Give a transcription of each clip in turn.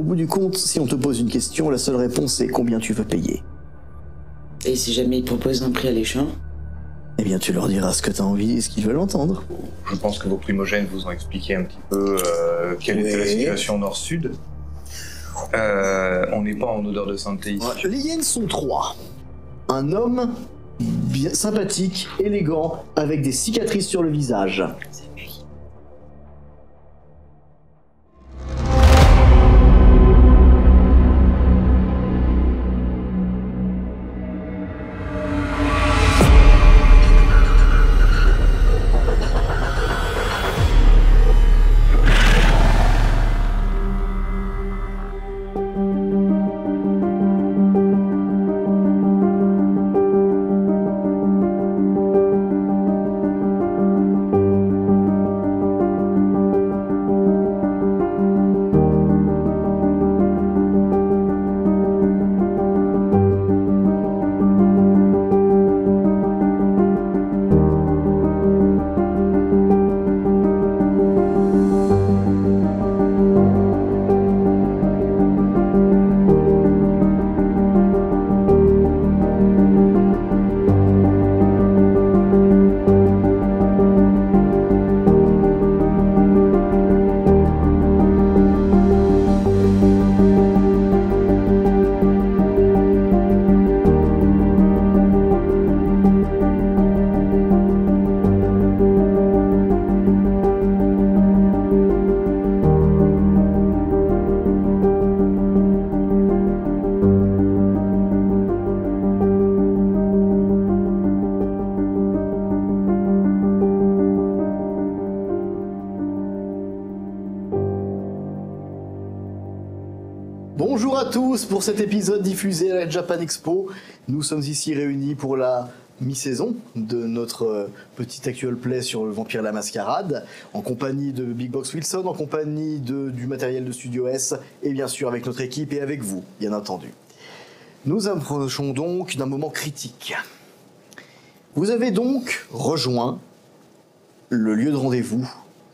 Au bout du compte, si on te pose une question, la seule réponse est combien tu veux payer. Et si jamais ils proposent un prix alléchant? Eh bien, tu leur diras ce que tu as envie et ce qu'ils veulent entendre. Je pense que vos primogènes vous ont expliqué un petit peu quelle était la situation nord-sud. On n'est pas en odeur de sainteté ici. Les hyènes sont 3. Un homme bien sympathique, élégant, avec des cicatrices sur le visage. Bonjour à tous pour cet épisode diffusé à la Japan Expo. Nous sommes ici réunis pour la mi-saison de notre petit actual play sur le Vampire la Mascarade, en compagnie de Big Box Wilson, en compagnie du matériel de Studio S, et bien sûr avec notre équipe et avec vous, bien entendu. Nous approchons donc d'un moment critique. Vous avez donc rejoint le lieu de rendez-vous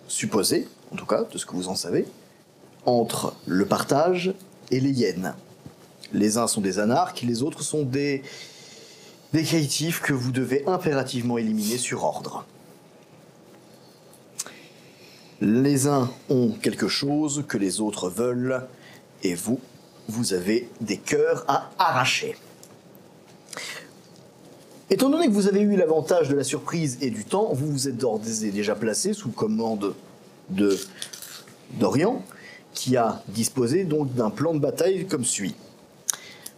supposé, en tout cas de ce que vous en savez, entre le partage et les hyènes. Les uns sont des anarques, les autres sont des caïtifs que vous devez impérativement éliminer sur ordre. Les uns ont quelque chose que les autres veulent, et vous avez des cœurs à arracher. Étant donné que vous avez eu l'avantage de la surprise et du temps, vous vous êtes déjà placé sous commande d'Orient, qui a disposé donc d'un plan de bataille comme suit.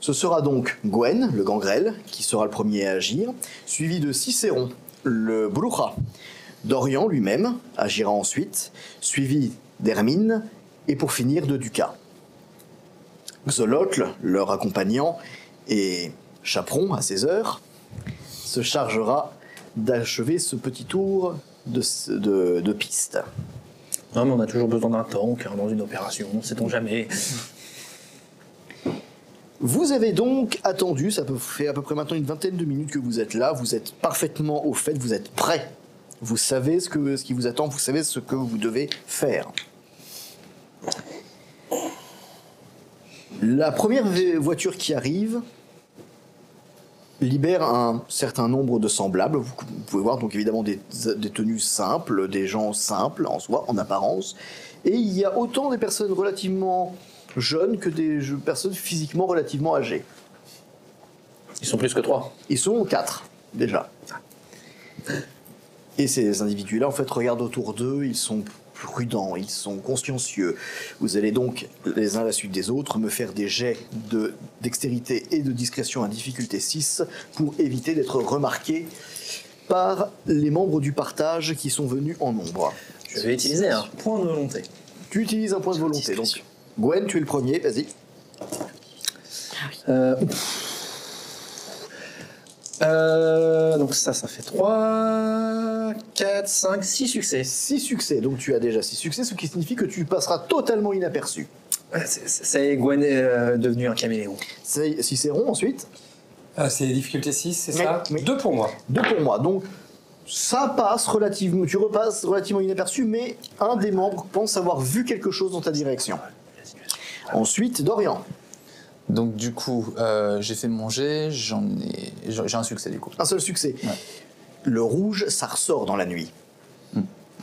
Ce sera donc Gwen, le gangrel, qui sera le premier à agir, suivi de Cicéron, le bruja. Dorian lui-même agira ensuite, suivi d'Hermine, et pour finir de Ducat. Xolotl, leur accompagnant et chaperon à ses heures, se chargera d'achever ce petit tour de piste. Non, mais on a toujours besoin d'un tank dans une opération, sait-on jamais. Vous avez donc attendu, ça fait à peu près maintenant une vingtaine de minutes que vous êtes là, vous êtes parfaitement au fait, vous êtes prêts. Vous savez ce qui vous attend, vous savez ce que vous devez faire. La première voiture qui arrive libère un certain nombre de semblables. Vous pouvez voir donc évidemment des tenues simples, des gens simples en soi, en apparence. Et il y a autant des personnes relativement jeunes que des personnes physiquement relativement âgées. Ils sont plus que 3. Ils sont 4, déjà. Et ces individus-là, en fait, regardent autour d'eux, ils sont prudents, ils sont consciencieux. Vous allez donc, les uns à la suite des autres, me faire des jets de dextérité et de discrétion à difficulté 6 pour éviter d'être remarqués par les membres du partage qui sont venus en nombre. Je vais utiliser un point de volonté. Tu utilises un point de volonté, donc. Gwen, tu es le premier, vas-y. Donc ça fait 3, 4, 5, 6 succès. 6 succès, donc tu as déjà 6 succès, ce qui signifie que tu passeras totalement inaperçu. C'est Gwen est devenu un caméléon. C'est Cicéron ensuite. C'est difficulté 6, c'est ça? Oui. 2 pour moi. 2 pour moi, donc ça passe relativement, tu repasses relativement inaperçu, mais un des membres pense avoir vu quelque chose dans ta direction. Ensuite, Dorian. Donc du coup, j'ai fait mon jet, j'ai un succès du coup. Un seul succès. Ouais. Le rouge, ça ressort dans la nuit.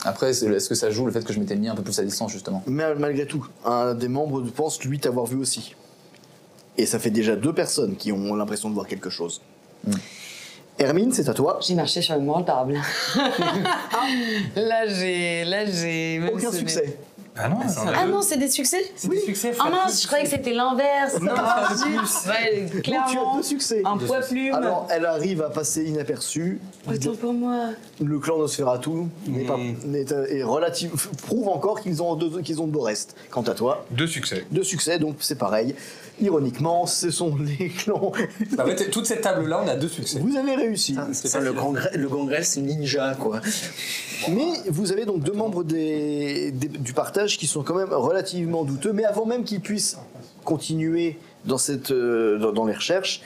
Après, est-ce que ça joue le fait que je m'étais mis un peu plus à distance justement? Mais malgré tout, un des membres pense lui t'avoir vu aussi. Et ça fait déjà 2 personnes qui ont l'impression de voir quelque chose. Hermine, c'est à toi. J'ai marché sur le manteable. Là, j'ai... même Aucun sonné. succès. Ah non, Ah non, c'est des succès? c'est des succès. Ah mince, je croyais que c'était l'inverse. Non, pas de plus. Ouais, Donc tu as clairement. 2 succès. Un poids plume. Alors, elle arrive à passer inaperçue. Autant pour moi. Le clan Nosferatu est prouve encore qu'ils ont de beaux restes. Quant à toi, 2 succès. 2 succès, donc c'est pareil. Ironiquement, ce sont les clans. En fait, toute cette table-là, on a 2 succès. Vous avez réussi. Ça, le gangrel, c'est ninja, quoi. Mais vous avez donc 2 membres du partage qui sont quand même relativement douteux. Mais avant même qu'ils puissent continuer dans les recherches,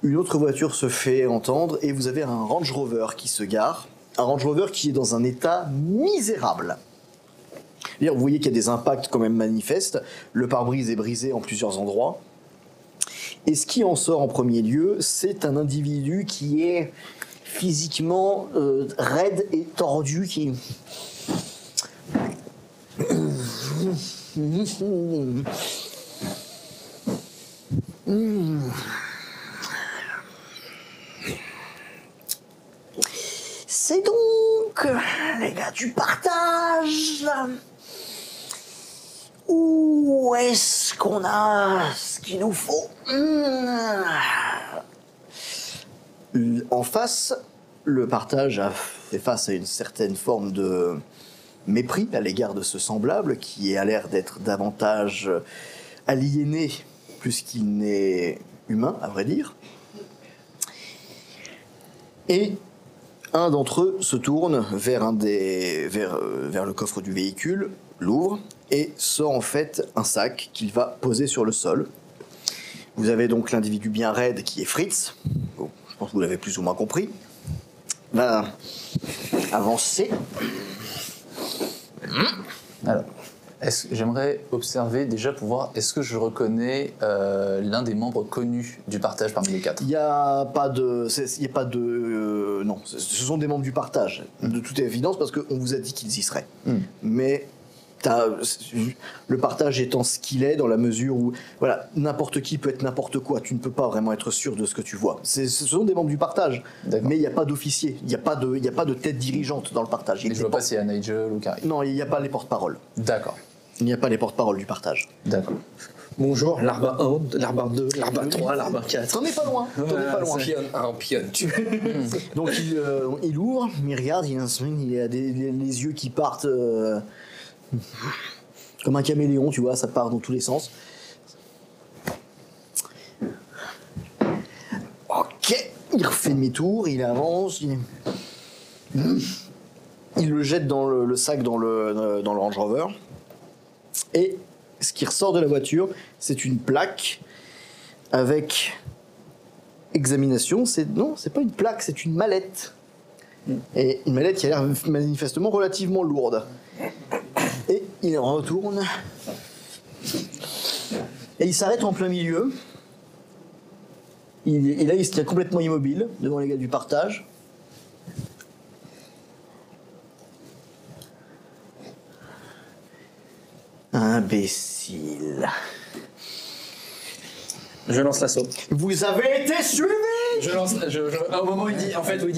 une autre voiture se fait entendre et vous avez un Range Rover qui se gare. Un Range Rover qui est dans un état misérable. D'ailleurs, vous voyez qu'il y a des impacts quand même manifestes. Le pare-brise est brisé en plusieurs endroits. Et ce qui en sort en premier lieu, c'est un individu qui est physiquement raide et tordu, qui... C'est donc les gars du partage. Où est-ce qu'on a ce qu'il nous faut? En face, le partage a fait face à une certaine forme de mépris à l'égard de ce semblable qui a l'air d'être davantage aliéné plus qu'il n'est humain, à vrai dire. Et un d'entre eux se tourne vers le coffre du véhicule, l'ouvre et sort en fait un sac qu'il va poser sur le sol. Vous avez donc l'individu bien raide qui est Fritz. Bon, je pense que vous l'avez plus ou moins compris. Va avancer. Alors, j'aimerais observer déjà pour voir est-ce que je reconnais l'un des membres connus du partage parmi les 4. Il n'y a pas de... non, ce sont des membres du partage, de toute évidence, parce qu'on vous a dit qu'ils y seraient. Mais le partage étant ce qu'il est, dans la mesure où voilà, n'importe qui peut être n'importe quoi, tu ne peux pas vraiment être sûr de ce que tu vois. Ce sont des membres du partage, mais il n'y a pas d'officier, il n'y a pas de tête dirigeante dans le partage. Et je ne vois pas s'il y a Nigel ou Carrie. Non, il n'y a pas les porte-paroles. D'accord. Il n'y a pas les porte-paroles du partage. D'accord. Bonjour, l'arbre 1, l'arbre 2, l'arbre 3, l'arbre 4. T'en es pas loin, Pionne 1, pionne tu. Donc il ouvre, il regarde, il a les yeux qui partent comme un caméléon, tu vois, ça part dans tous les sens. Ok, il refait demi-tour, il avance, il le jette dans le sac dans le Range Rover. Et ce qui ressort de la voiture, c'est une plaque avec examination. Non, c'est pas une plaque, c'est une mallette. Et une mallette qui a l'air manifestement relativement lourde. Et il retourne. Et il s'arrête en plein milieu. Et là, il se tient complètement immobile devant les gars du partage. Imbécile. Je lance l'assaut. Vous avez été suivis! Au moment où il dit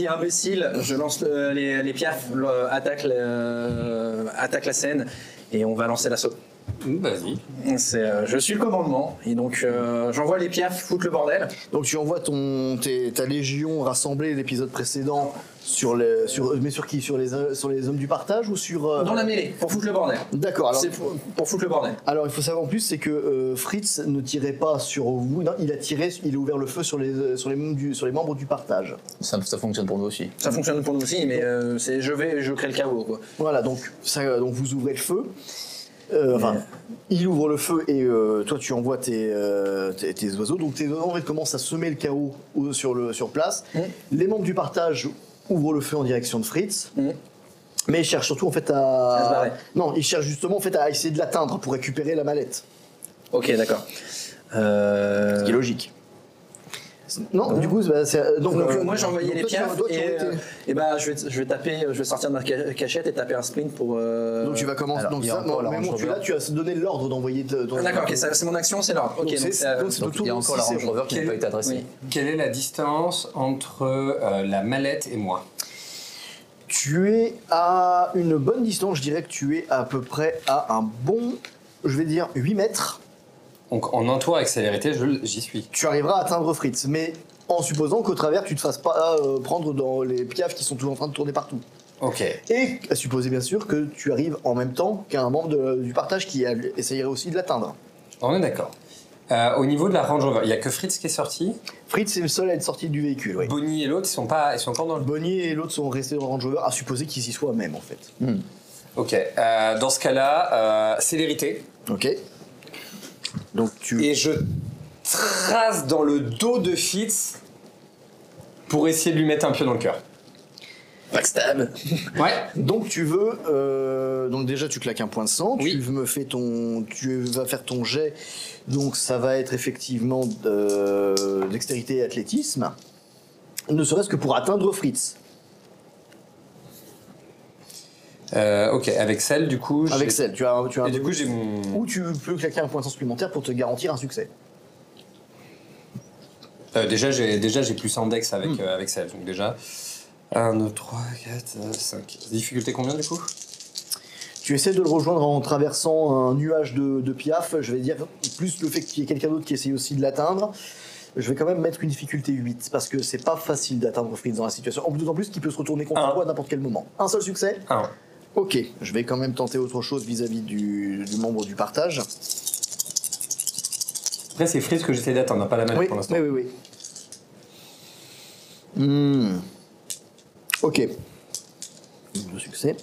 imbécile, je lance les piafs, attaque la scène et on va lancer l'assaut. Vas-y. Je suis le commandement et donc j'envoie les piafs foutre le bordel. Donc tu envoies ta légion rassemblée l'épisode précédent mais sur qui? Sur les hommes du partage ou sur... Dans la mêlée, pour foutre le bordel. D'accord, alors... C'est pour foutre le bordel. Alors il faut savoir en plus, c'est que Fritz ne tirait pas sur vous, non, il a ouvert le feu sur les membres du partage. Ça fonctionne pour nous aussi. Ça fonctionne pour nous aussi, mais je crée le chaos, quoi. Voilà, donc vous ouvrez le feu. Il ouvre le feu et toi tu envoies tes oiseaux. Donc tes oiseaux en fait, commencent à semer le chaos sur place. Les membres du partage ouvrent le feu en direction de Fritz. Mais ils cherchent surtout en fait À se barrer. Non, ils cherchent justement en fait à essayer de l'atteindre pour récupérer la mallette. Ok, d'accord. Ce qui est logique. Non, du coup, bah, Donc, moi j'ai envoyé les piafs et bah je vais taper, je vais sortir de ma cachette et taper un sprint pour. Donc tu vas commencer. Alors, Donc il y a ça, encore la mais bon, Range tu as donné l'ordre d'envoyer ton. Ah, d'accord, ok, c'est mon action, c'est l'ordre. Ok, Donc, c'est Donc il y a encore la Range Rover qui n'a pas été adressée. Oui. Quelle est la distance entre la mallette et moi? Tu es à une bonne distance, je dirais que tu es à peu près à un bon, je vais dire 8 mètres. Donc en un tour avec célérité, j'y suis. Tu arriveras à atteindre Fritz, mais en supposant qu'au travers tu te fasses pas prendre dans les piafs qui sont toujours en train de tourner partout. Ok. Et à supposer bien sûr que tu arrives en même temps qu'un membre du partage qui essayerait aussi de l'atteindre. On est d'accord. Au niveau de la Range Rover, il n'y a que Fritz qui est sorti. Fritz est le seul à être sorti du véhicule, oui. Bonnie et l'autre, ils sont encore dans le. Bonnie et l'autre sont restés dans le Range Rover, à supposer qu'ils y soient même en fait. Ok. Dans ce cas-là, célérité. Ok. Donc tu... Et je trace dans le dos de Fritz pour essayer de lui mettre un pied dans le cœur. Backstab. Ouais. Donc tu veux... donc déjà tu claques un point de sang, Oui. tu vas faire ton jet, donc ça va être effectivement dextérité et athlétisme, ne serait-ce que pour atteindre Fritz. Ok, avec celle, du coup. Avec celle, tu as un Et du coup, j'ai mon. ou tu peux claquer un point de sang supplémentaire pour te garantir un succès. Déjà, j'ai plus index avec celle. Donc, déjà. 1, 2, 3, 4, 5. Difficulté combien, du coup? Tu essaies de le rejoindre en traversant un nuage de piaf, je vais dire, plus le fait qu'il y ait quelqu'un d'autre qui essaye aussi de l'atteindre. Je vais quand même mettre une difficulté 8, parce que c'est pas facile d'atteindre Fritz dans la situation. D'autant plus qu'il peut se retourner contre toi à n'importe quel moment. Un seul succès? 1. Ok, je vais quand même tenter autre chose vis-à-vis du membre du partage. Après, c'est Fritz que j'essaie d'atteindre, pas la même Oui, pour l'instant. oui. Ok. 2 succès.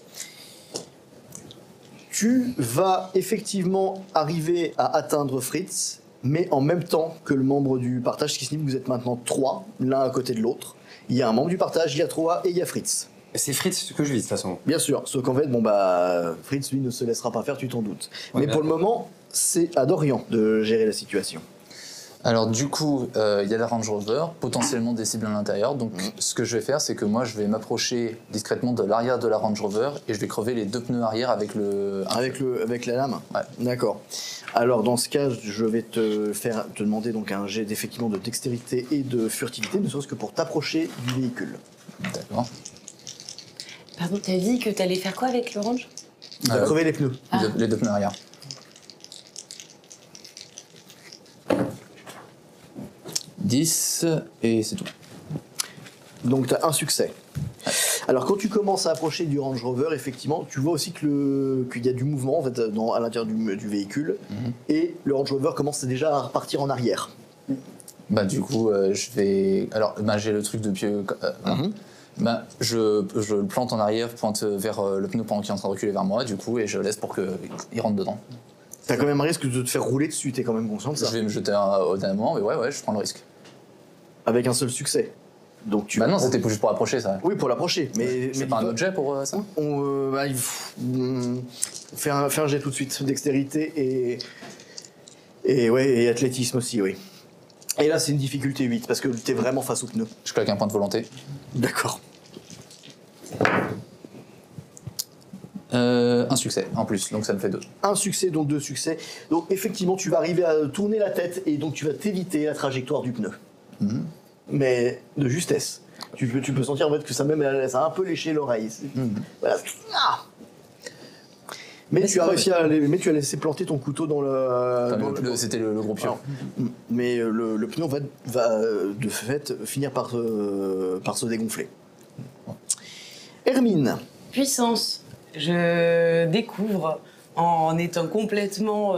Tu vas effectivement arriver à atteindre Fritz, mais en même temps que le membre du partage, ce qui signifie que vous êtes maintenant 3, l'un à côté de l'autre. Il y a un membre du partage, il y a 3 et il y a Fritz. C'est Fritz que je vise, de toute façon. Bien sûr, sauf qu'en fait, Fritz, lui, ne se laissera pas faire, tu t'en doutes. Ouais, mais pour le moment, c'est à Dorian de gérer la situation. Alors du coup, il y a la Range Rover, potentiellement des cibles à l'intérieur. Donc ce que je vais faire, c'est que moi, je vais m'approcher discrètement de l'arrière de la Range Rover et je vais crever les 2 pneus arrière avec Avec la lame. Ouais. D'accord. Alors dans ce cas, je vais te demander donc un jet d'effectivement de dextérité et de furtivité, ne serait-ce que pour t'approcher du véhicule. D'accord. Pardon, t'as dit que t'allais faire quoi avec l'orange? Crever les pneus. Les 2 pneus arrière. « 10 et c'est tout. Donc tu as un succès. Alors quand tu commences à approcher du Range Rover, effectivement, tu vois aussi qu'il y a du mouvement en fait, à l'intérieur du véhicule, et le Range Rover commence déjà à repartir en arrière. Bah du coup, je vais... Alors, j'ai le truc de pied... je le plante en arrière, pointe vers le pneu pendant qu'il est en train de reculer vers moi, du coup, et je laisse pour qu'il rentre dedans. T'as quand même un risque de te faire rouler dessus, t'es quand même conscient de ça. Je vais me jeter au dernier moment, mais ouais, je prends le risque. Avec un seul succès. Donc tu Bah non, c'était juste pour approcher, ça. Oui, pour l'approcher. Mais C'est pas un autre jet pour ça? Fais un jet tout de suite, dextérité et athlétisme aussi, oui. Et là, c'est une difficulté 8, parce que t'es vraiment face au pneu. Je claque un point de volonté. D'accord. Un succès en plus, donc ça me fait 2. Un succès, donc 2 succès. Donc effectivement, tu vas arriver à tourner la tête et donc tu vas t'éviter la trajectoire du pneu. Mais de justesse. Tu peux sentir en fait que ça a un peu léché l'oreille. Voilà. Ah, mais tu as réussi tu as laissé planter ton couteau dans le... C'était le gros pion. Mais le pneu va de fait finir par se dégonfler. Hermine. Puissance. Je découvre, en étant complètement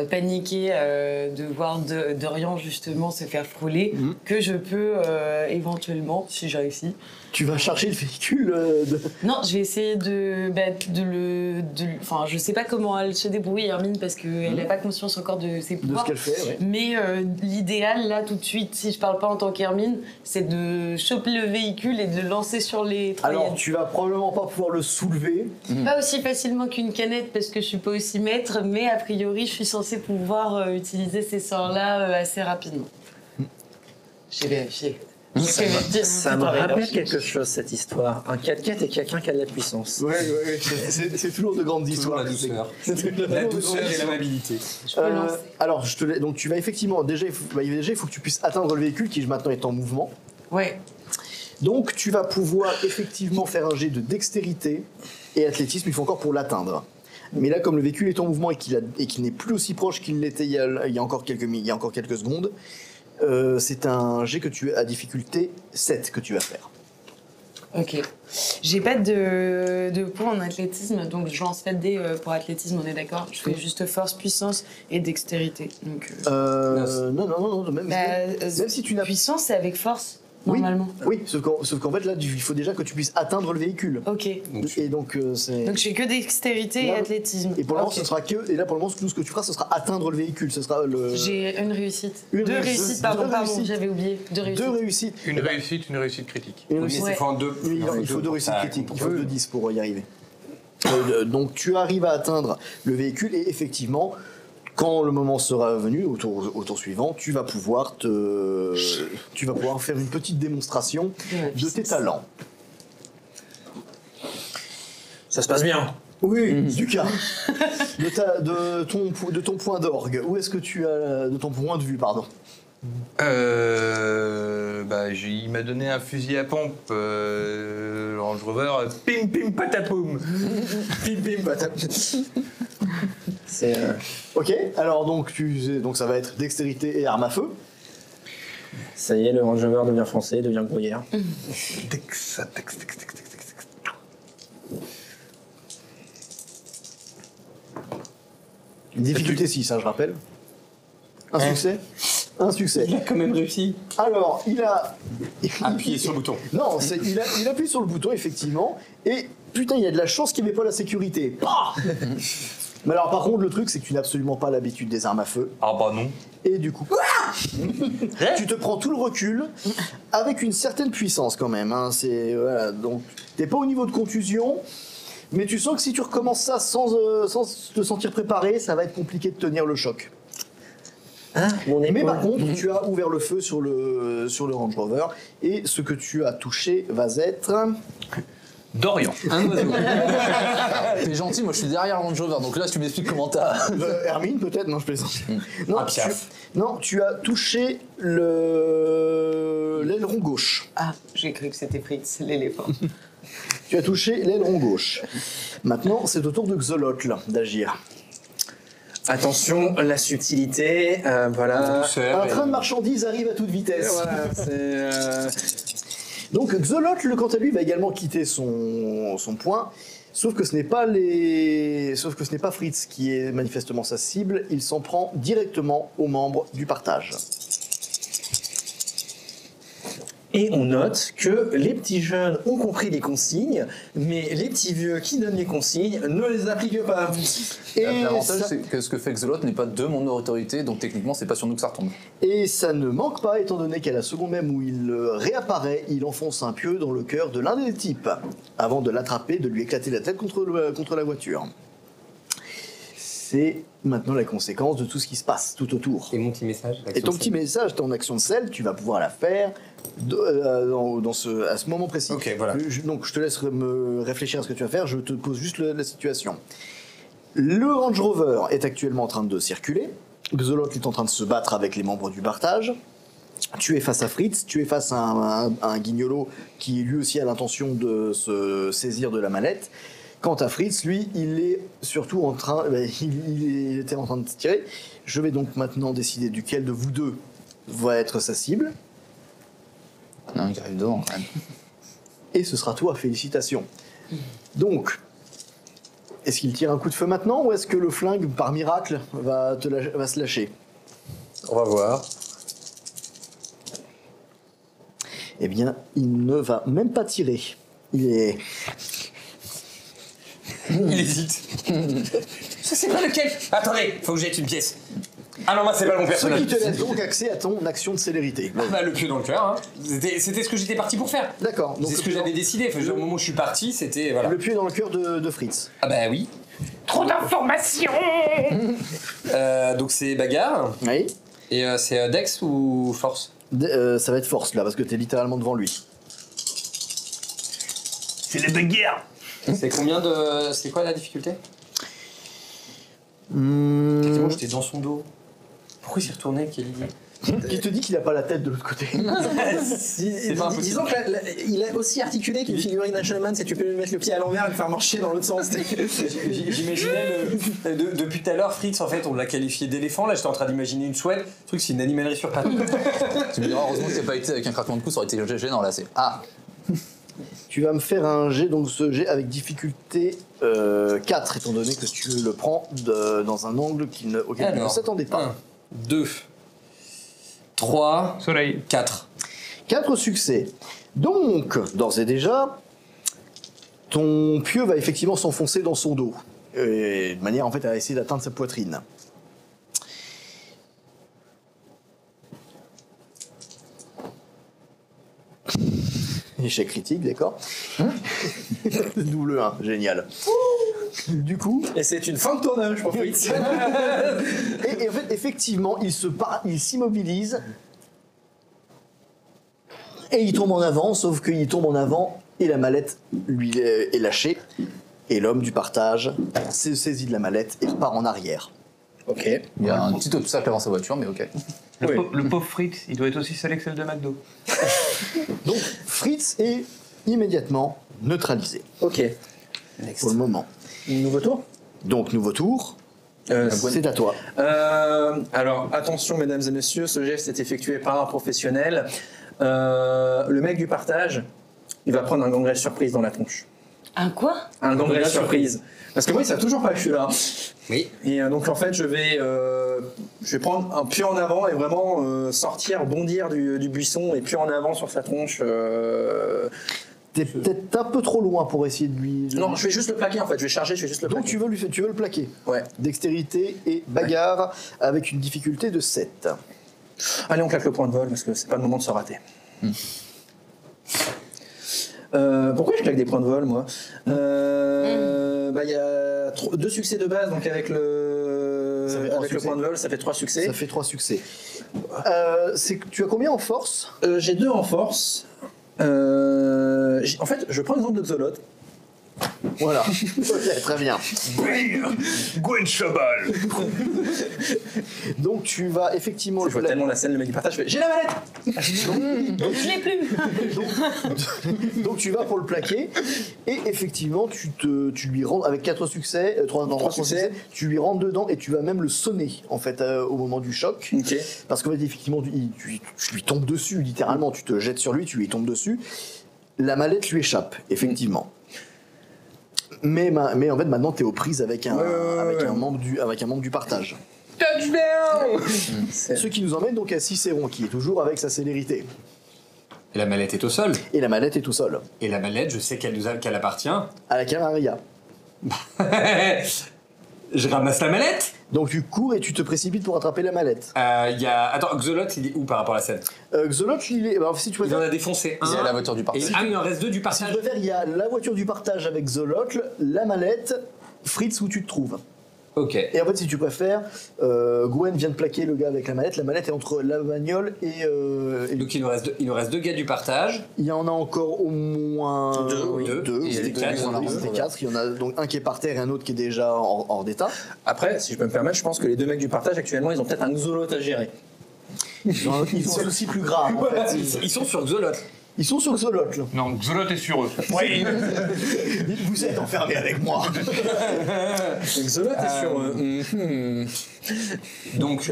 paniquée de voir Dorian justement se faire frôler, que je peux éventuellement, si j'ai réussi... Tu vas charger le véhicule Non, je vais essayer Enfin, je sais pas comment elle se débrouille, Hermine, parce qu'elle n'a pas conscience encore de ses pouvoirs. de ce qu'elle fait, ouais. Mais l'idéal, là, tout de suite, si je parle pas en tant qu'Hermine, c'est de choper le véhicule et de le lancer sur les Troyennes. Alors, tu vas probablement pas pouvoir le soulever. Pas aussi facilement qu'une canette, parce que je suis pas aussi maître, mais a priori, je suis censée censé pouvoir utiliser ces sorts-là assez rapidement. J'ai vérifié. Ça me rappelle quelque chose, cette histoire. Un 4x4 et quelqu'un qui a de la puissance. Ouais, c'est toujours de grandes Toujours histoires. la douceur. C'est toujours La de douceur grandes et histoires. l'amabilité. Alors, donc tu vas effectivement, déjà il faut que tu puisses atteindre le véhicule qui maintenant est en mouvement. Ouais. Donc tu vas pouvoir effectivement faire un jet de dextérité et athlétisme, il faut encore pour l'atteindre. Mais là, comme le véhicule est en mouvement et qu'il n'est plus aussi proche qu'il l'était il y a encore quelques secondes, c'est un jet que tu as à difficulté 7 que tu vas faire. Ok. J'ai pas de points en athlétisme, donc je lance 4 dés pour athlétisme, on est d'accord? Je fais juste force, puissance et dextérité. Donc, Non, même si tu n'as puissance, c'est avec force, Oui. normalement. Oui, sauf qu'en fait là, il faut déjà que tu puisses atteindre le véhicule. Ok. Et donc c'est. Donc je fais que dextérité et Là, athlétisme. Et pour le moment, Ok. ce sera que. Et là, pour le moment, tout ce que tu feras, ce sera atteindre le véhicule. Ce sera le. J'ai une réussite. Une Deux réussite. réussites, pardon, Deux réussites. j'avais oublié. Deux réussites. Deux réussites. Une réussite critique. Une Mais réussite. c'est en deux. Oui, il faut deux réussites ça, critiques. pour Il faut eux. 2 10 pour y arriver. Donc tu arrives à atteindre le véhicule et effectivement, quand le moment sera venu, au tour suivant, tu vas pouvoir faire une petite démonstration de tes talents. Ça se passe bien. Oui, Lucas, de ton point d'orgue, où est-ce que tu as de ton point de vue, pardon. Il m'a donné un fusil à pompe, le Range Rover, pim pim patapoum. Pim pim patap. C'est. Ok, alors donc ça va être dextérité et arme à feu. Ça y est, le Range Rover devient français, devient gruyère. Difficulté 6, je rappelle. Un succès. Un succès. Il a quand même réussi. Alors, il a. Appuyez sur le bouton. Non, il appuie sur le bouton, effectivement, et putain, il y a de la chance qu'il n'y ait pas la sécurité. Pah Mais alors, par contre, le truc, c'est que tu n'as absolument pas l'habitude des armes à feu, Ah bah non. et du coup, tu te prends tout le recul, avec une certaine puissance quand même. Hein, voilà, donc, t'es pas au niveau de contusion, mais tu sens que si tu recommences ça sans te sentir préparé, ça va être compliqué de tenir le choc. Mais par contre, tu as ouvert le feu sur le Range Rover, et ce que tu as touché va être... Dorian. Un oiseau. T'es gentil, moi je suis derrière le Range Rover, donc là tu m'expliques comment t'as. Hermine, peut-être? Non, je plaisante. Non, Ah, Piaf. tu as touché l'aileron gauche. Ah, j'ai cru que c'était Fritz, l'éléphant. Tu as touché l'aileron gauche. Maintenant, c'est au tour de Xolotl d'agir. Attention, la subtilité, voilà. Un train de marchandises arrive à toute Et vitesse. voilà, c'est. Donc Xolotl, quant à lui, va également quitter son point. Sauf que ce n'est pas Fritz qui est manifestement sa cible. Il s'en prend directement aux membres du partage. Et on note que les petits jeunes ont compris les consignes, mais les petits vieux qui donnent les consignes ne les appliquent pas. Et L'avantage, ça, c'est que ce que fait Xolotl n'est pas de mon autorité, donc techniquement, c'est pas sur nous que ça retombe. et ça ne manque pas, étant donné qu'à la seconde même où il réapparaît, il enfonce un pieu dans le cœur de l'un des types, avant de l'attraper, de lui éclater la tête contre la voiture. C'est maintenant la conséquence de tout ce qui se passe tout autour. Et mon petit message. Et ton petit message, ton action de sel, tu vas pouvoir la faire à ce moment précis. Ok, voilà. Donc je te laisse me réfléchir à ce que tu vas faire, je te pose juste la situation. Le Range Rover est actuellement en train de circuler. Xolotl est en train de se battre avec les membres du partage. Tu es face à Fritz, tu es face à un guignolo qui lui aussi a l'intention de se saisir de la mallette. Quant à Fritz, lui, il est surtout en train... il était en train de tirer. Je vais donc maintenant décider duquel de vous deux va être sa cible. Non, il arrive devant quand même. Et ce sera toi, félicitations. Donc, est-ce qu'il tire un coup de feu maintenant ou est-ce que le flingue, par miracle, va se lâcher? On va voir. Eh bien, il ne va même pas tirer. Il hésite. Je sais pas lequel. Attendez, faut que jette une pièce. Ah non, moi c'est pas le bon Ce personnage. qui te laisse donc accès à ton action de célérité. Bah, le pied dans le cœur. Hein. C'était ce que j'étais parti pour faire. D'accord. C'est ce que j'avais décidé. Enfin, au moment où je suis parti, c'était voilà. Le pied dans le cœur de Fritz. Ah bah oui. Trop d'informations. Donc c'est bagarre. Oui. Et c'est Dex ou Force? Ça va être force là, parce que t'es littéralement devant lui. C'est les bagarres. C'est combien de. C'est quoi la difficulté? Effectivement, j'étais dans son dos. Pourquoi il s'est retourné, Kelly? Qui te dit qu'il a pas la tête de l'autre côté? C'est pas impossible. Disons qu'il est aussi articulé qu'une figurine d'Ashelman, si tu peux lui mettre le pied à l'envers et le faire marcher dans l'autre sens. J'imaginais depuis tout à l'heure, Fritz, en fait, on l'a qualifié d'éléphant. Là, j'étais en train d'imaginer une chouette. Le truc, c'est une animalerie sur pattes. Tu me diras, heureusement que c'est pas été avec un craquement de cou, ça aurait été gênant là. C'est Tu vas me faire un jet, donc ce jet avec difficulté 4, étant donné que tu le prends dans un angle auquel tu ne s'attendais pas. 1, 2, 3, Soleil. 4. 4 succès. Donc, d'ores et déjà, ton pieu va effectivement s'enfoncer dans son dos, de manière en fait à essayer d'atteindre sa poitrine. Échec critique, d'accord. Double 1, génial. Du coup, Et c'est une fin de tournage pour Fritz. et en fait, effectivement, il s'immobilise et il tombe en avant, sauf qu'il tombe en avant et la mallette lui est lâchée. Et l'homme du partage se saisit de la mallette et repart en arrière. Ok. Il y a un petit obstacle avant sa voiture, mais ok. Le pauvre Fritz, il doit être aussi salé que celle de McDo. Donc, Fritz est immédiatement neutralisé Ok. pour le moment. Nouveau tour. Donc, nouveau tour, c'est à toi. Alors, attention, mesdames et messieurs, ce geste est effectué par un professionnel. Le mec du partage, il va prendre un gangrel surprise dans la tronche. Un quoi? Un gangrel surprise. Parce que moi, ils savent toujours pas que je suis là. Oui. Et donc, en fait, je vais prendre un pied en avant et vraiment sortir, bondir du buisson et pied en avant sur sa tronche. T'es peut-être un peu trop loin pour essayer de lui... Non, je vais juste le plaquer en fait. Je vais charger, je vais juste le Donc plaquer. tu veux le plaquer. Ouais. Dextérité et bagarre avec une difficulté de 7. Allez, on claque le point de vol parce que c'est pas le moment de se rater. Pourquoi je claque des points de vol, moi? Bah, il y a 2 succès de base, donc avec Ça fait trois avec le succès. point de vol, ça fait 3 succès. Ça fait 3 succès. Tu as combien en force? J'ai 2 en force. En fait, je prends l'exemple de Xolot. Voilà. Ok, très bien. Gwen Chabal. Donc tu vas effectivement Je vois tellement la scène, le mec du partage, je fais j'ai la mallette. Je l'ai plus. Donc tu vas pour le plaquer et effectivement tu lui rentres avec 4 succès, 3 succès, tu lui rentres dedans et tu vas même le sonner en fait au moment du choc. Ok. Parce qu'en fait effectivement tu lui tombes dessus littéralement, tu te jettes sur lui, tu lui tombes dessus. La mallette lui échappe effectivement. Mais en fait maintenant t'es aux prises avec un membre du partage. Touchdown. Ce qui nous emmène donc à Cicéron qui est toujours avec sa célérité. Et la mallette est au sol. Et la mallette est tout seul. Et la mallette, je sais qu'elle appartient. À la Camarilla. Je ramasse la mallette. Donc tu cours et tu te précipites pour attraper la mallette. Attends, Xolot, il est où par rapport à la scène? Xolot, il est... Alors, si tu Il en préfères, a défoncé un. Il y a la voiture du Et partage. il en reste 2 du si tu partage. préfères, il y a la voiture du partage avec Xolot, la mallette, Fritz où tu te trouves. Ok. Et en fait, si tu préfères, Gwen vient de plaquer le gars avec la mallette. La mallette est entre la bagnole et Donc il nous reste 2 gars du partage. il y en a encore au moins Deux, oui. deux. Et C'était les deux quatre, dans la oui, Range c'était Rover. 4. Il y en a donc un qui est par terre et un autre qui est déjà hors d'état. Après, si je peux me permettre, je pense que les 2 mecs du partage actuellement, ils ont peut-être un Xolot à gérer. Ils ont un souci plus grave. En fait. Ils sont sur Xolot. Ils sont sur Xolot. Là. Non, Xolot est sur eux. Oui. Vous êtes enfermés avec moi. Xolot est sur. Donc.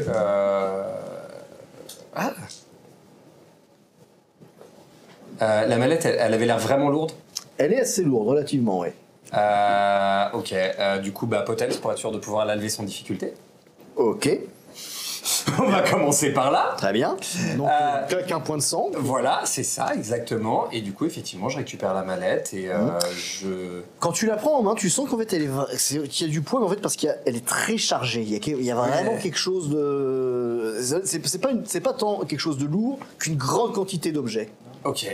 La mallette, elle avait l'air vraiment lourde. Elle est assez lourde, relativement, ouais. Ok. Du coup, Potence pour être sûr de pouvoir la lever sans difficulté. Ok, On va commencer par là. très bien. Donc, claque un point de sang. Voilà, c'est ça, exactement. Et du coup, effectivement, je récupère la mallette et je. Quand tu la prends en main, tu sens qu'en fait, qu'il y a du poids, mais en fait, parce qu'elle est très chargée. Il y a vraiment quelque chose de. C'est pas tant quelque chose de lourd qu'une grande quantité d'objets. Ok.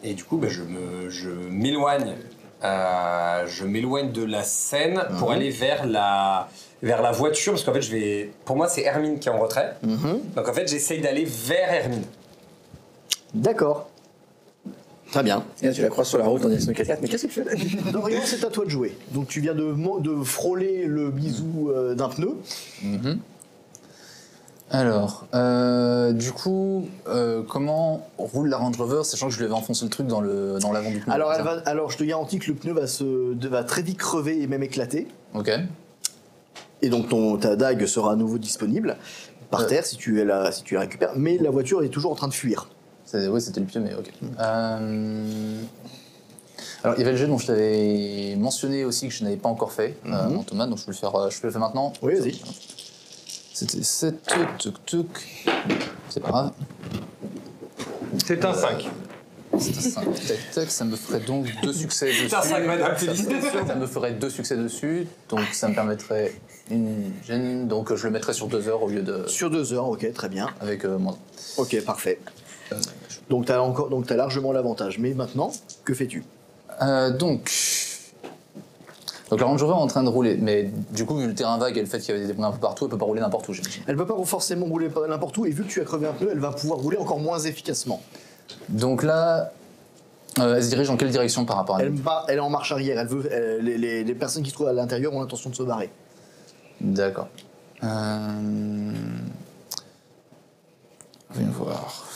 Et du coup, je m'éloigne. Je m'éloigne de la scène pour aller vers vers la voiture, parce qu'en fait, pour moi, c'est Hermine qui est en retrait. Donc en fait, j'essaye d'aller vers Hermine. D'accord. Très bien. Et là, tu la croises sur la route en direction du 4x4, mais qu'est-ce que tu fais? Dorian, c'est à toi de jouer. Donc tu viens de frôler le bisou d'un pneu. Alors, du coup, comment roule la Range Rover, sachant que je lui avais enfoncé le truc dans l'avant du pneu? Alors je te garantis que le pneu va très vite crever et même éclater. Ok. Et donc ta dague sera à nouveau disponible par terre si tu la récupères. Mais la voiture est toujours en train de fuir. Oui, c'était le pied, mais ok. Alors, il y avait le jeu dont je t'avais mentionné aussi que je n'avais pas encore fait en tomate, donc je peux le faire maintenant. Oui, vas-y. C'était 7, tuk. C'est pas grave. C'est un 5. C'est un 5. Tac, ça me ferait donc 2 succès dessus. C'est un 5, madame, félicitations. Ça me ferait 2 succès dessus, donc ça me permettrait une gêne. Donc je le mettrais sur 2 heures au lieu de. Sur 2 heures, ok, très bien. Avec moins. Ok, parfait. Donc t'as largement l'avantage. Mais maintenant, que fais-tu? Donc la Range Rover est en train de rouler, mais du coup, vu le terrain vague et le fait qu'il y avait des points un peu partout, elle peut pas rouler n'importe où, j'imagine. Elle peut pas forcément rouler n'importe où, et vu que tu as crevé un pneu, elle va pouvoir rouler encore moins efficacement. Donc là, elle se dirige dans quelle direction par rapport à nous? Elle est en marche arrière. Les personnes qui se trouvent à l'intérieur ont l'intention de se barrer. D'accord. Voyons voir.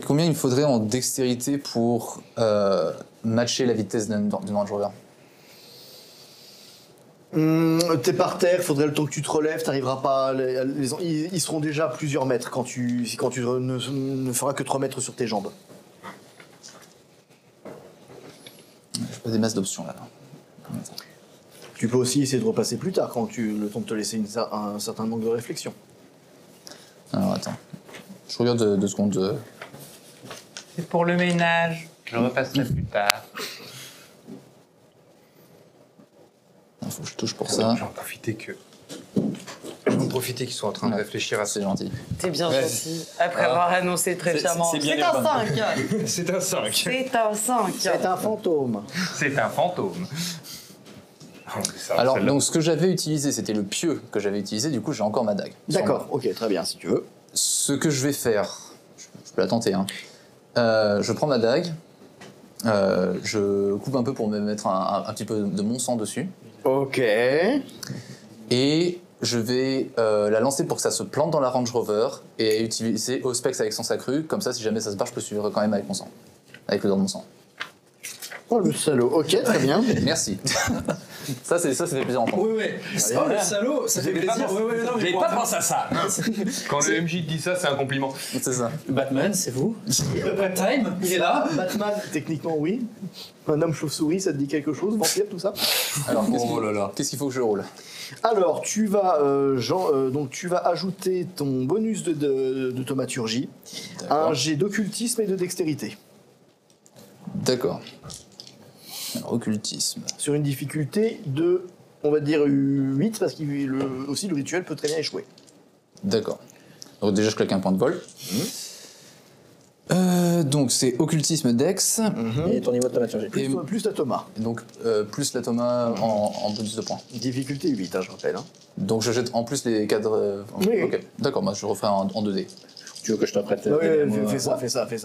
Combien il me faudrait en dextérité pour matcher la vitesse d'une Range Rover? T'es par terre, faudrait le temps que tu te relèves, t'arriveras pas. Ils seront déjà à plusieurs mètres quand tu ne feras que 3 mètres sur tes jambes. J'ai pas des masses d'options là. Tu peux aussi essayer de repasser plus tard, le temps de te laisser un certain manque de réflexion. Alors attends. Je regarde 2 secondes. C'est pour le ménage. Je repasserai plus tard. Il faut que je touche pour ça. J'en profiter qu'ils soient en train de réfléchir à ça. C'est gentil. T'es bien gentil. Après avoir annoncé très fièrement. c'est bien C'est un 5. C'est un 5. C'est un 5. C'est un fantôme. C'est un fantôme. Alors, donc ce que j'avais utilisé, c'était le pieu que j'avais utilisé, du coup j'ai encore ma dague. D'accord, ok, très bien, si tu veux. Ce que je vais faire, je peux la tenter, hein. Je prends ma dague, je coupe un peu pour me mettre un petit peu de mon sang dessus. Ok. Et je vais la lancer pour que ça se plante dans la Range Rover et utiliser Auspex avec son accru, comme ça si jamais ça se barre, je peux suivre quand même avec mon sang, avec l'odeur de mon sang. Oh le salaud, ok, très bien. Merci. ça fait plaisir à entendre. Oui. Oh, le salaud, ça fait plaisir. J'avais pas pensé à ça. Quand le MJ te dit ça, c'est un compliment. C'est ça. Batman, c'est vous? Time, il est là. Batman, techniquement oui. Un homme chauve-souris, ça te dit quelque chose? Vampire, tout ça? Alors, qu'est-ce qu'il faut que je roule? Alors, tu vas ajouter ton bonus de thaumaturgie, un jet d'occultisme et de dextérité. D'accord. Alors, occultisme. Sur une difficulté de, on va dire, 8, parce que aussi le rituel peut très bien échouer. D'accord. Donc déjà, je claque un point de vol. Donc c'est occultisme dex. Et ton niveau de thaumaturgie. Plus la Thomas. Et donc plus la Thomas en bonus de points. Difficulté 8, je rappelle. Donc je jette en plus les cadres. Oui. Ok. D'accord, moi je referai en 2D. Tu veux que je te prête Fais ça,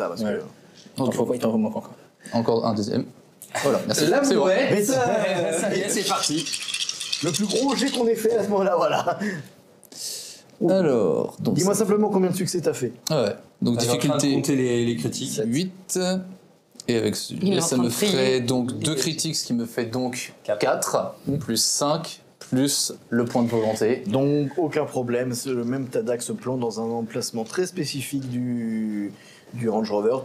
parce que... Il t'en faut moins encore. Encore un deuxième. Voilà, merci. Là, c'est bon. Mais ça, Ça y est, c'est parti. le plus gros jet qu'on ait fait à ce moment-là, voilà. Alors, donc Dis-moi simplement combien de succès t'as fait. ah ouais. Donc difficulté compter les critiques. 8. Et avec Il est celui-là, en ça train me de prier. ferait donc 2 critiques, ce qui me fait donc 4, plus 5, plus le point de volonté. Donc aucun problème, même ta dague se plante dans un emplacement très spécifique du Range Rover.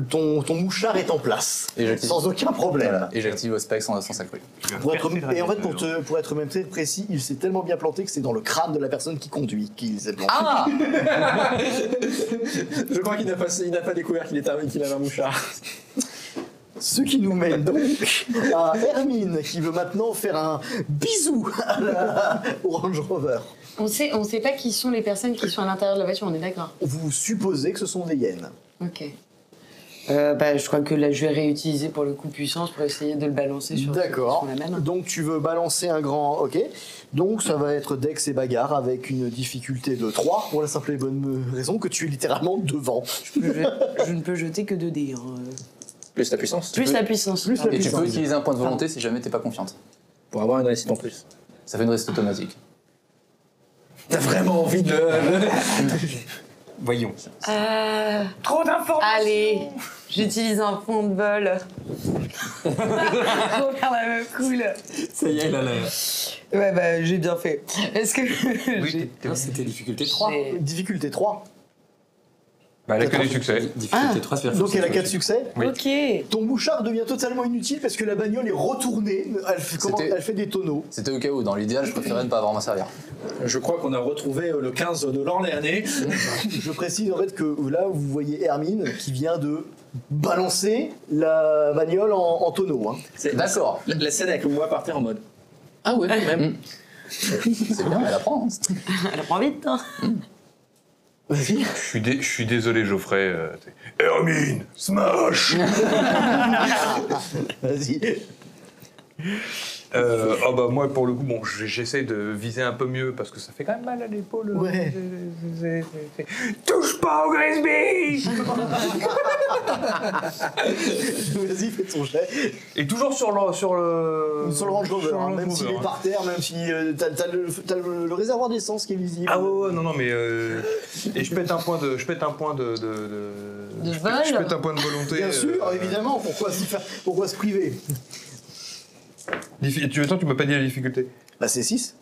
Ton mouchard est en place, Et j'active. sans aucun problème. Voilà. Et j'active Auspex sans s'accru. Et en fait, pour être même très précis, il s'est tellement bien planté que c'est dans le crâne de la personne qui conduit qu'il s'est planté. Ah Je crois qu'il n'a pas découvert qu'il avait un mouchard. Ce qui nous mène donc à Hermine, qui veut maintenant faire un bisou au Range Rover. On sait pas qui sont les personnes qui sont à l'intérieur de la voiture, on est d'accord. Vous supposez que ce sont des hyènes. Ok. Je crois que là, je vais réutiliser pour le coup puissance pour essayer de le balancer sur D'accord. la même. Donc tu veux balancer un grand... Ok. Donc ça va être Dex et bagarre avec une difficulté de 3 pour la simple et bonne raison que tu es littéralement devant. Je ne peux jeter que 2 dés. Plus la puissance. Plus la puissance. Plus la Et tu puissance. peux utiliser un point de volonté si jamais t'es pas confiante. Pour avoir une réussite en plus. Ça fait une réussite automatique. T'as vraiment envie de... Voyons. Trop d'informations. Allez, j'utilise un fond de vol. Pour faire la meuf cool. Ça y est, là. Ouais, j'ai bien fait. Est-ce que C'était difficulté 3. Difficulté 3. Bah, elle a que des succès. Difficulté 3, c'est Donc elle a 4 succès. Oui. Ok. Ton mouchard devient totalement inutile parce que la bagnole est retournée. Elle fait des tonneaux. C'était au cas où, dans l'idéal, je préférais ne pas avoir à m'en servir. Je crois qu'on a retrouvé le 15 de l'Orléanais. Je précise en fait que là, vous voyez Hermine qui vient de balancer la bagnole en tonneau. Hein. D'accord. La scène avec moi par terre en mode... Ah ouais, même. C'est bien, elle apprend. Hein. Elle prend vite, hein. Vas-y. Je suis désolé, Geoffrey. Hermine, smash. Vas-y. Moi, pour le coup, j'essaie de viser un peu mieux parce que ça fait quand même mal à l'épaule. Ouais. Touche pas au Grisby. Vas-y, fais ton jet. Et toujours sur le Range Rover, sur hein, le même Rover, s'il est hein. par terre, même si t'as le réservoir d'essence qui est visible. Ah ouais, non, mais et je pète un point de, je pète un point de vol. je pète un point de volonté. Bien sûr, évidemment. Pourquoi se priver? Tu m'as pas dit la difficulté. Bah c'est 6.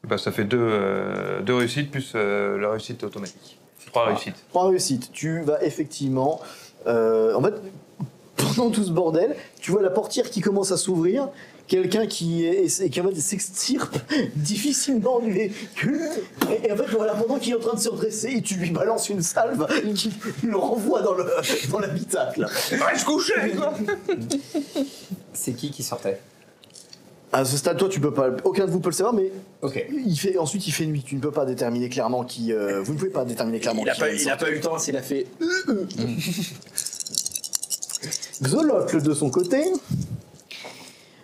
Bah ça fait deux réussites plus la réussite automatique. 3 réussites. 3 réussites. Tu vas effectivement... en fait, pendant tout ce bordel, tu vois la portière qui commence à s'ouvrir, quelqu'un qui en fait s'extirpe difficilement du véhicule, et en fait voilà, pendant qu'il est en train de se redresser, et tu lui balances une salve qui le renvoie dans l'habitacle. Reste couché, quoi. C'est qui sortait? À ce stade, toi, tu peux pas, aucun de vous peut le savoir, mais Ok. ensuite il fait nuit. Tu ne peux pas déterminer clairement qui. Vous ne pouvez pas déterminer clairement Il a qui. pas eu le temps s'il a fait... Xolocle, de son côté,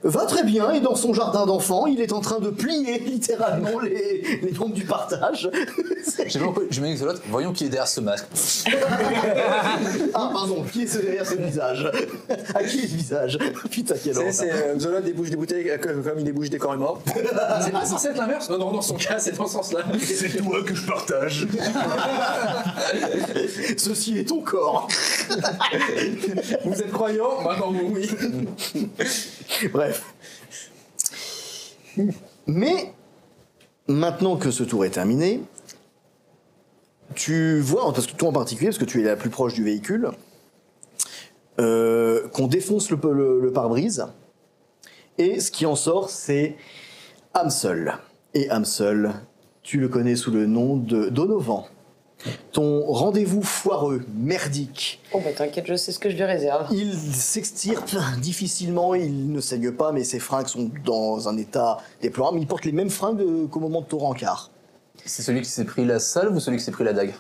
va très bien, et dans son jardin d'enfants, il est en train de plier littéralement les membres du partage. J'ai mis Xolot, voyons qui est derrière ce masque. Ah, pardon, qui est derrière ce visage? À qui est ce visage? Putain, quel horreur. C'est Xolot débouche des bouteilles comme il débouche des corps et morts. C'est pas censé être l'inverse? Non, dans son cas, c'est dans ce sens-là. C'est toi que je partage. Ceci est ton corps. Vous êtes croyants? Bah non, oui. Bref. Mais, maintenant que ce tour est terminé, tu vois, parce que toi en particulier, parce que tu es la plus proche du véhicule, qu'on défonce le pare-brise, et ce qui en sort, c'est Amsel. Et Amsel, tu le connais sous le nom de Donovan. Ton rendez-vous foireux, merdique. Oh bah t'inquiète, je sais ce que je lui réserve. Il s'extirpe difficilement, il ne saigne pas, mais ses fringues sont dans un état déplorable. Il porte les mêmes fringues qu'au moment de ton rencard. C'est celui qui s'est pris la salve ou celui qui s'est pris la dague?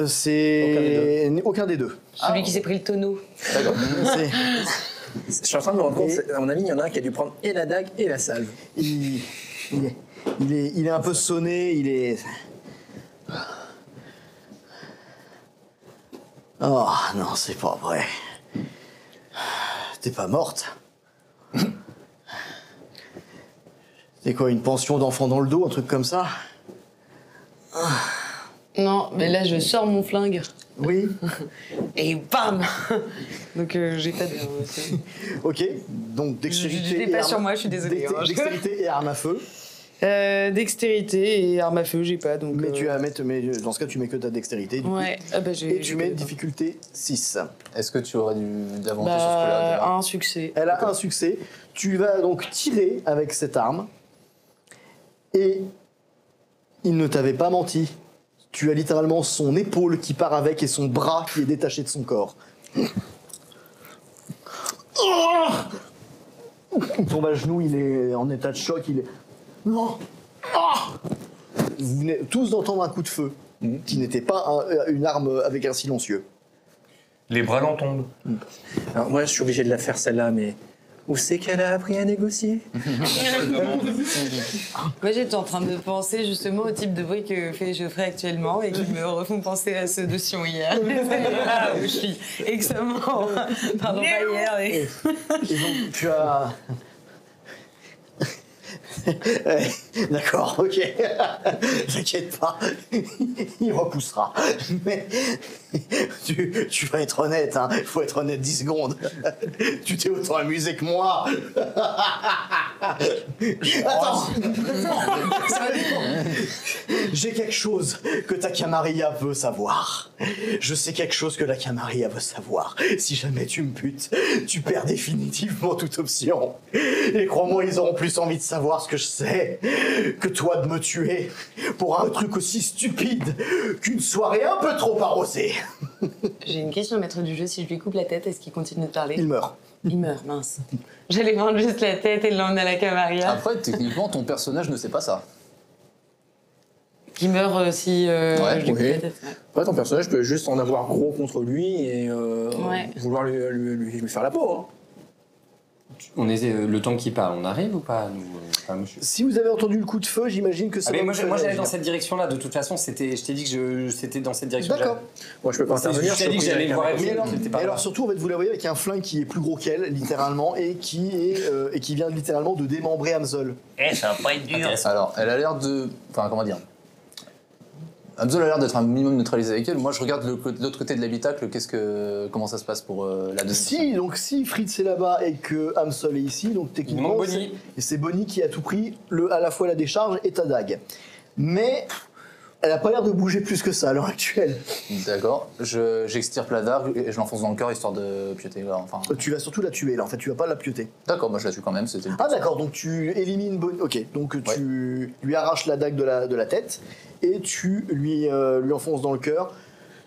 C'est aucun des deux. Celui qui s'est pris le tonneau. D'accord. C'est- Je suis en train de me rendre compte, à mon avis, il y en a un qui a dû prendre et la dague et la salve. il est un peu sonné, il est... Oh non, c'est pas vrai. T'es pas morte. C'est quoi, une pension d'enfant dans le dos, un truc comme ça? Non, mais là je sors mon flingue. Oui. Et bam. Donc j'ai pas de... Ok, donc dextérité. Je l'ai et pas arme- sur moi, je suis désolée, hein. Dextérité et arme à feu. Dextérité et arme à feu, j'ai pas donc. Mais tu vas mettre, mais dans ce cas, tu mets que ta dextérité. Du Ouais, coup. ah bah j'ai. Et tu mets difficulté 6. Est-ce que tu aurais d'avantage sur ce coup-là déjà un succès. Elle a un succès. Tu vas donc tirer avec cette arme. Et il ne t'avait pas menti. Tu as littéralement son épaule qui part avec et son bras qui est détaché de son corps. Il tombe à genoux, il est en état de choc, il est... Non. Vous venez tous d'entendre un coup de feu, qui n'était pas une arme avec un silencieux. Les bras l'en tombent. Alors moi, je suis obligé de la faire celle-là, mais où c'est qu'elle a appris à négocier? Moi, j'étais en train de penser justement au type de bruit que fait Geoffrey actuellement et qui me refont penser à ceux de Sion hier. Là où je suis extrêmement. Pardon, pas hier. Mais... Et donc, tu as... Ouais, d'accord, ok. T'inquiète pas, il repoussera. Mais tu vas être honnête, hein. Il faut être honnête 10 secondes. Tu t'es autant amusé que moi. Attends. J'ai quelque chose que ta Camarilla veut savoir. Je sais quelque chose que la Camarilla veut savoir. Si jamais tu me butes, tu perds définitivement toute option. Et crois-moi, ils auront plus envie de savoir ce que je sais que toi de me tuer pour un truc aussi stupide qu'une soirée un peu trop arrosée. J'ai une question, maître du jeu. Si je lui coupe la tête, est-ce qu'il continue de parler? Il meurt. Il meurt, mince. J'allais prendre juste la tête et l'emmener à la Camarilla. Après, techniquement, ton personnage ne sait pas ça. Qui meurt si je lui coupe oui. la tête. Ouais. Après, ton personnage peut juste en avoir gros contre lui et Ouais. vouloir lui faire la peau. Hein. On est le temps qui parle, on arrive ou pas nous, pas monsieur. Si vous avez entendu le coup de feu, j'imagine que ça va moi vous faire j'allais réagir. dans cette direction-là. De toute façon, je t'ai dit que c'était dans cette direction. D'accord. Moi, je peux pas intervenir. Je t'ai dit que j'allais le voir. Mais alors, C'était pas mais alors là. surtout, en fait, vous la voyez avec un flingue qui est plus gros qu'elle, littéralement, et qui vient littéralement de démembrer Hamzol. Ça va pas être dur. Alors, elle a l'air de... Enfin, comment dire? Hamzol a l'air d'être un minimum neutralisé avec elle. Moi, je regarde l'autre côté de l'habitacle. Comment ça se passe pour la deuxième? Si Fritz est là-bas et que Hamzol est ici, donc techniquement, manque Bonnie. c'est Bonnie qui a tout pris, à la fois la décharge et ta dague. Mais elle a pas l'air de bouger plus que ça à l'heure actuelle. D'accord. J'extirpe la dague et je l'enfonce dans le cœur histoire de pioter. Enfin... Tu vas surtout la tuer là, en fait, tu vas pas la pioter. D'accord, moi je la tue quand même. C'était le... Ah d'accord, donc tu élimines Bonnie. Ok, donc tu lui arraches la dague de la tête et tu lui enfonces dans le cœur,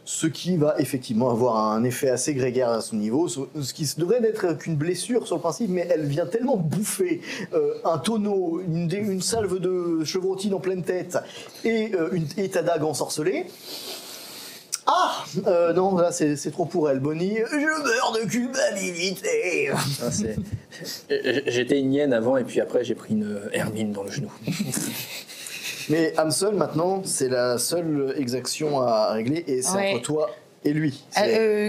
ce qui va effectivement avoir un effet assez grégaire à son niveau, ce qui devrait n'être qu'une blessure sur le principe, mais elle vient tellement bouffer un tonneau, une salve de chevrotine en pleine tête et ta dague ensorcelée. Ah non, là c'est trop pour elle, Bonnie. Je meurs de culpabilité. Ah, j'étais une hyène avant et puis après j'ai pris une hermine dans le genou. Mais Hamzol, maintenant, c'est la seule exaction à régler et c'est Ouais. entre toi et lui.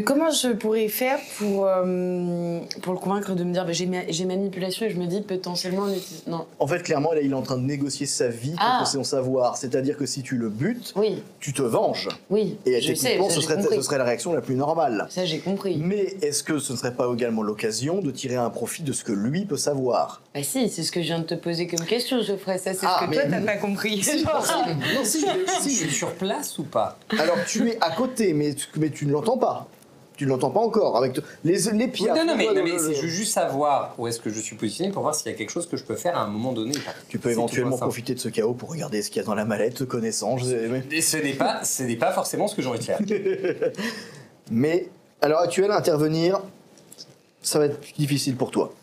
Comment je pourrais faire pour le convaincre de me dire j'ai manipulation et je me dis potentiellement non. En fait, clairement, là, il est en train de négocier sa vie contre son savoir. C'est-à-dire que si tu le butes, Oui, tu te venges. oui. Et je sais, techniquement, ça, ce j'ai compris. serait la réaction la plus normale. Ça j'ai compris. Mais est-ce que ce ne serait pas également l'occasion de tirer un profit de ce que lui peut savoir? Bah si, c'est ce que je viens de te poser comme question, Geoffrey. Ça c'est Ah, ce que mais- toi t'as pas compris. Non, si, Je suis sur place ou pas? Alors, tu es à côté, mais tu ne l'entends pas. Tu ne l'entends pas encore. Avec les pieds. Non, mais je veux juste savoir où est-ce que je suis positionné pour voir s'il y a quelque chose que je peux faire à un moment donné. Tu peux C'est éventuellement toujours ça. profiter de ce chaos pour regarder ce qu'il y a dans la mallette, te connaissant. Et ce n'est pas forcément ce que j'ai envie de faire. Mais à l'heure actuelle, intervenir, ça va être difficile pour toi.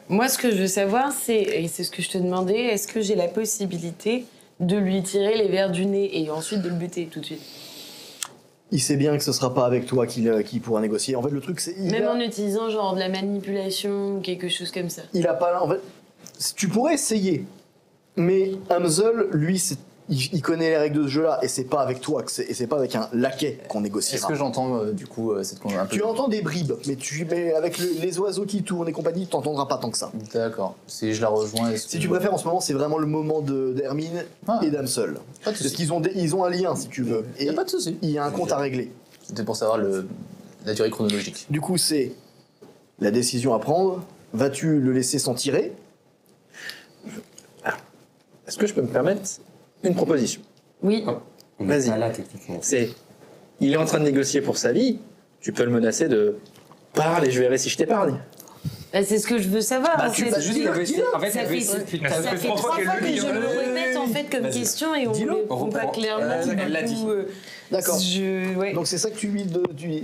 Moi, ce que je veux savoir, et c'est ce que je te demandais, est-ce que j'ai la possibilité de lui tirer les vers du nez et ensuite de le buter tout de suite? Il sait bien que ce sera pas avec toi qu'il pourra négocier. En fait, le truc, c'est Même en utilisant genre de la manipulation ou quelque chose comme ça. il a pas. En fait, tu pourrais essayer, mais Hamzol, lui, il connaît les règles de ce jeu-là, et c'est pas avec toi et c'est pas avec un laquais qu'on Est-ce négociera. que j'entends du coup cette un peu... Tu entends des bribes, mais avec les oiseaux qui tournent et compagnie, tu t'entendras pas tant que ça. D'accord. Si je la rejoins... est-ce Si que- tu préfères, en ce moment, c'est vraiment le moment d'Hermine et d'Hamzol. Pas de Parce souci. qu'ils ils ont un lien, si tu veux. Y a pas de souci. Il y a un compte à régler. C'était pour savoir la durée chronologique. Du coup, c'est la décision à prendre. Vas-tu le laisser s'en tirer? Est-ce que je peux me permettre une proposition? Oui. On n'est Vas-y. pas là techniquement. Il est en train de négocier pour sa vie, tu peux le menacer de parle et je verrai si je t'épargne. Bah, c'est ce que que je veux savoir. en fait. C'est juste qu'elle veut essayer- en fait, Ça elle veut fait- essayer depuis tout à Ça l'heure. fait 3 trois fois qu'elle que le dit, je hein. le répète en fait comme Vas-y. question et on Dis-le. ne On répond pas reprend. clairement. Elle l'a dit. D'accord. Ouais. Donc c'est ça que tu lui...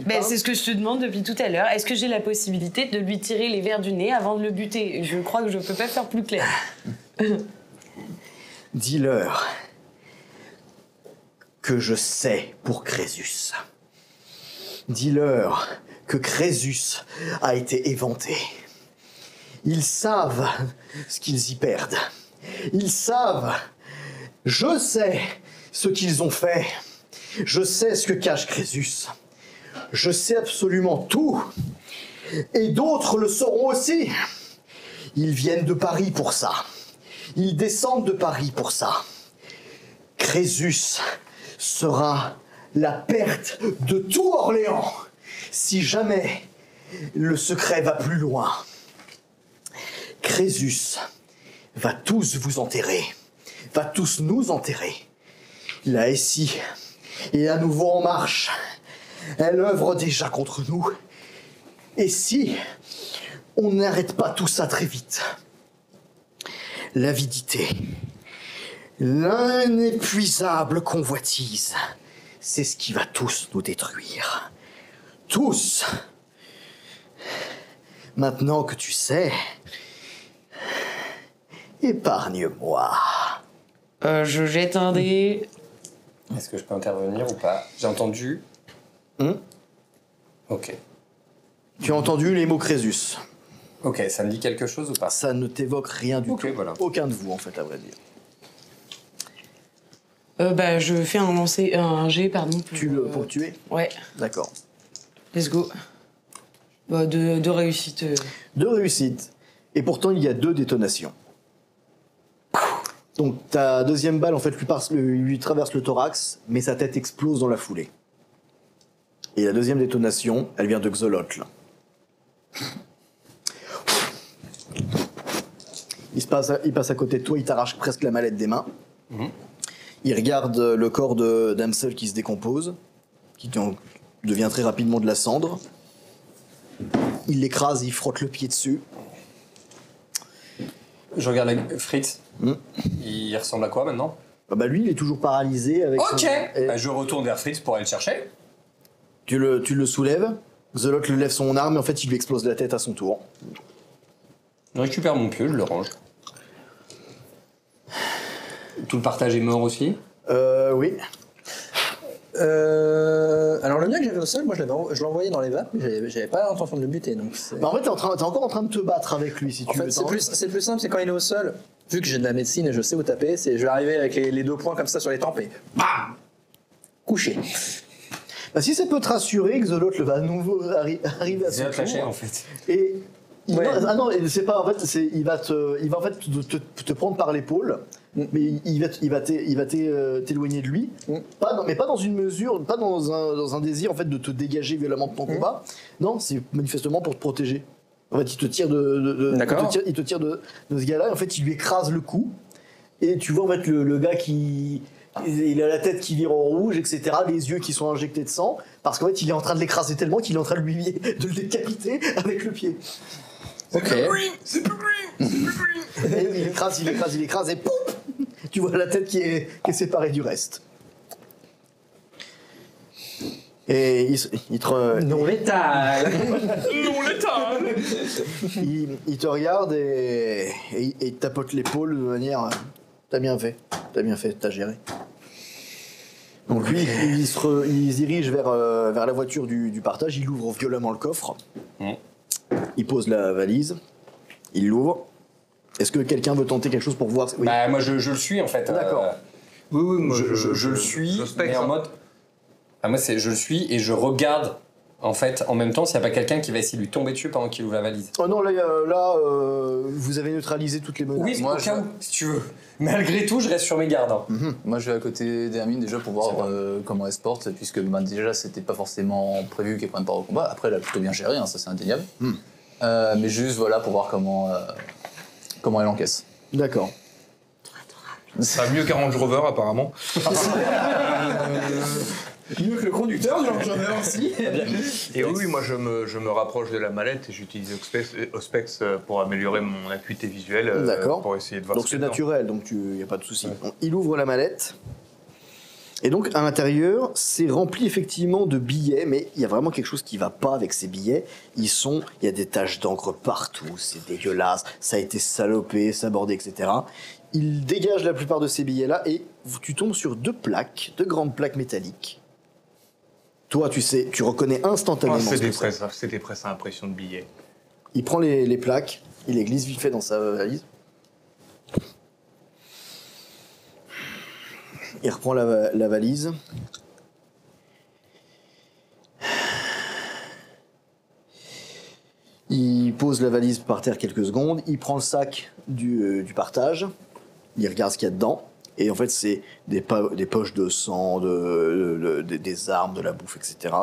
Ben, c'est ce que je te demande depuis tout à l'heure. Est-ce que j'ai la possibilité de lui tirer les vers du nez avant de le buter? Je crois que je peux pas faire plus clair. Dis-leur que je sais pour Crésus. Dis-leur que Crésus a été éventé. Ils savent ce qu'ils y perdent. Ils savent. Je sais ce qu'ils ont fait. Je sais ce que cache Crésus. Je sais absolument tout. Et d'autres le sauront aussi. Ils viennent de Paris pour ça. Ils descendent de Paris pour ça. Crésus sera la perte de tout Orléans si jamais le secret va plus loin. Crésus va tous vous enterrer, va tous nous enterrer. La SI est à nouveau en marche. Elle œuvre déjà contre nous. Et si on n'arrête pas tout ça très vite, l'avidité, l'inépuisable convoitise, c'est ce qui va tous nous détruire. Tous. Maintenant que tu sais, épargne-moi. Je jette un dé. Est-ce que je peux intervenir ou pas? J'ai entendu. Ok. Tu as entendu les mots Crésus. Ok, ça me dit quelque chose ou pas? Ça ne t'évoque rien du tout. Voilà. Aucun de vous, en fait, à vrai dire. Je fais un jet, pardon. Pour tuer? Ouais, D'accord. let's go. De réussite. 2 réussites. Et pourtant, il y a 2 détonations. Donc, ta deuxième balle, en fait, lui traverse le thorax, mais sa tête explose dans la foulée. Et la deuxième détonation, elle vient de Xolotl. Il passe à côté de toi, il t'arrache presque la mallette des mains. Il regarde le corps de d'Amsel qui se décompose, qui devient très rapidement de la cendre. Il l'écrase, il frotte le pied dessus. Je regarde Fritz. Il ressemble à quoi maintenant? Lui, il est toujours paralysé avec. Ok. Et Je retourne vers Fritz pour aller le chercher. tu le soulèves. Xolotl lève son arme et en fait, il lui explose la tête à son tour. Je récupère mon pieu, je le range. Tout le partage est mort aussi? Oui. Alors le mien que j'avais au sol, moi je l'ai envoyé dans les vapes, mais j'avais pas l'intention de le buter. Donc En fait, t'es encore en train de te battre avec lui, si en tu fait, veux. c'est plus simple, c'est quand il est au sol, vu que j'ai de la médecine et je sais où taper, je vais arriver avec les 2 points comme ça sur les tempes et bam, couché. Si ça peut te rassurer, Xolotl va à nouveau arriver à son Attaché tour. en fait. Et Ouais. non, c'est pas en fait, il va en fait te prendre par l'épaule, mais il va t'éloigner de lui, mais pas dans une mesure, pas dans un désir en fait de te dégager violemment de ton combat. Non, c'est manifestement pour te protéger. En fait, il te tire il te tire de ce gars-là. En fait, il lui écrase le cou, et tu vois en fait le gars qui il a la tête qui vire en rouge, etc., les yeux qui sont injectés de sang, parce qu'en fait, il est en train de l'écraser tellement qu'il est en train de le décapiter avec le pied. Ok. C'est plus lui. Et il écrase, et pouf, tu vois la tête qui est séparée du reste. Et il te... Non létal. Non létal. il te regarde et il te tapote l'épaule de manière... T'as bien fait, t'as géré. Donc lui, il se dirige vers la voiture du partage, il ouvre violemment le coffre. Il pose la valise, il l'ouvre. Est-ce que quelqu'un veut tenter quelque chose pour voir? Oui. Moi je le suis en fait. D'accord. Oui, moi Je le suis, mais en mode. Moi je le suis et je regarde en fait en même temps s'il n'y a pas quelqu'un qui va essayer de lui tomber dessus pendant qu'il ouvre la valise. Oh non, vous avez neutralisé toutes les menaces. Oui, au cas où, si tu veux. Malgré tout, je reste sur mes gardes. Moi, je vais à côté d'Hermine déjà pour voir comment elle se porte, puisque déjà, c'était pas forcément prévu qu'elle prenne part au combat. Après, elle a plutôt bien géré, ça c'est indéniable. Mais juste, voilà, pour voir comment elle encaisse. D'accord. Ça va mieux qu'un Range Rover, apparemment. Mieux que le conducteur du Range Rover aussi. Et oui, moi je me rapproche de la mallette et j'utilise Auspex pour améliorer mon acuité visuelle. D'accord. Pour essayer de voir Donc ce c'est qu'il y a dedans. naturel, donc il n'y a pas de souci. Donc, il ouvre la mallette. Et donc à l'intérieur, c'est rempli effectivement de billets, mais il y a vraiment quelque chose qui va pas avec ces billets. Il y a des taches d'encre partout, c'est dégueulasse, ça a été salopé, sabordé, etc. Il dégage la plupart de ces billets-là et tu tombes sur 2 grandes plaques métalliques. Toi, tu sais, tu reconnais instantanément c'est ce que c'est. des presses à impression de billets. Il prend les plaques, il les glisse vite fait dans sa valise. Il reprend la valise. Il pose la valise par terre quelques secondes. Il prend le sac du partage. Il regarde ce qu'il y a dedans. Et en fait, c'est des poches de sang, des armes, de la bouffe, etc.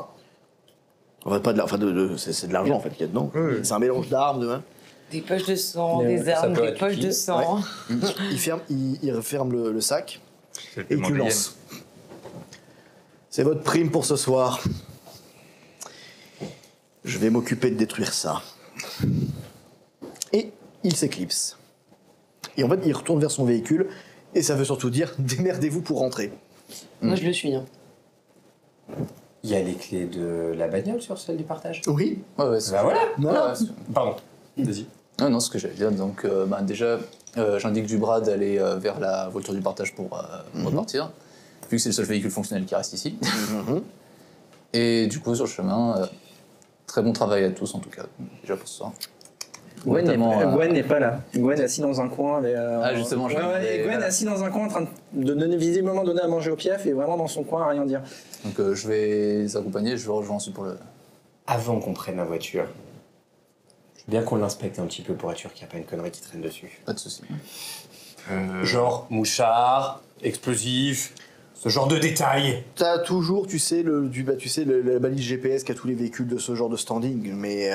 Enfin, pas de la, enfin c'est de l'argent en fait qu'il y a dedans. Oui. C'est un mélange d'armes. Des poches de sang, Mais des ça armes, peut des être poches utile. de sang. Il referme le sac C'est le et paiement tu de la lances. C'est votre prime pour ce soir. Je vais m'occuper de détruire ça. Et il s'éclipse. Et en fait, il retourne vers son véhicule et ça veut surtout dire démerdez-vous pour rentrer. Moi, je le suis. Hein. Il y a les clés de la bagnole sur celle du partage. Oui. Ouais, Bah voilà. Voilà. Ouais, Pardon. Vas-y. non, ce que j'allais dire, donc déjà, j'indique du bras d'aller vers la voiture du partage pour repartir, vu que c'est le seul véhicule fonctionnel qui reste ici. Et du coup, sur le chemin, très bon travail à tous en tout cas, déjà pour ce soir. Gwen Notamment, n'est pas là. Gwen est assis dans un coin. Ah, justement, je ouais, vais- Gwen est voilà. assis dans un coin en train de donner, visiblement donner à manger au piaf et vraiment dans son coin à rien dire. Donc je vais les accompagner, je vais rejoindre ensuite pour le... Avant qu'on prenne la voiture, je veux bien qu'on l'inspecte un petit peu pour être sûr qu'il n'y a pas une connerie qui traîne dessus. Pas de soucis. Genre mouchard, explosif, ce genre de détails. T'as toujours, tu sais, la balise GPS qu'a tous les véhicules de ce genre de standing, mais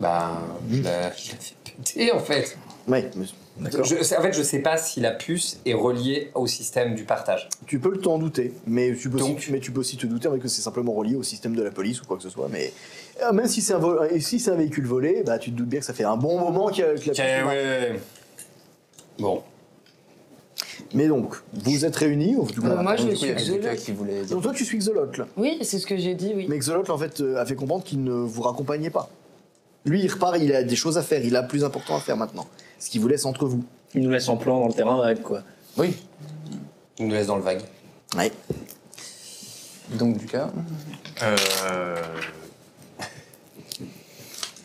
Bah, je l'ai fait péter en fait. ouais, d'accord. En fait, je sais pas si la puce est reliée au système du partage. Tu peux t'en douter, mais tu peux, Donc- aussi, te douter que c'est simplement relié au système de la police ou quoi que ce soit. Mais même si c'est un véhicule volé, bah, tu te doutes bien que ça fait un bon moment que la puce est là. ouais. Bon. Mais donc, vous êtes réunis. Ou, du coup, Moi, je Du coup, il y suis a quelqu'un Xolot. qui voulait dire... donc toi, tu suis Xolot, là. Oui, c'est ce que j'ai dit, oui. Mais Xolot, en fait, a fait comprendre qu'il ne vous raccompagnait pas. Lui, il repart, il a des choses à faire, il a plus important à faire maintenant. Ce qui vous laisse entre vous. Il nous laisse en plan dans le terrain vague, quoi. Oui, Il nous laisse dans le vague. Ouais. donc du cas...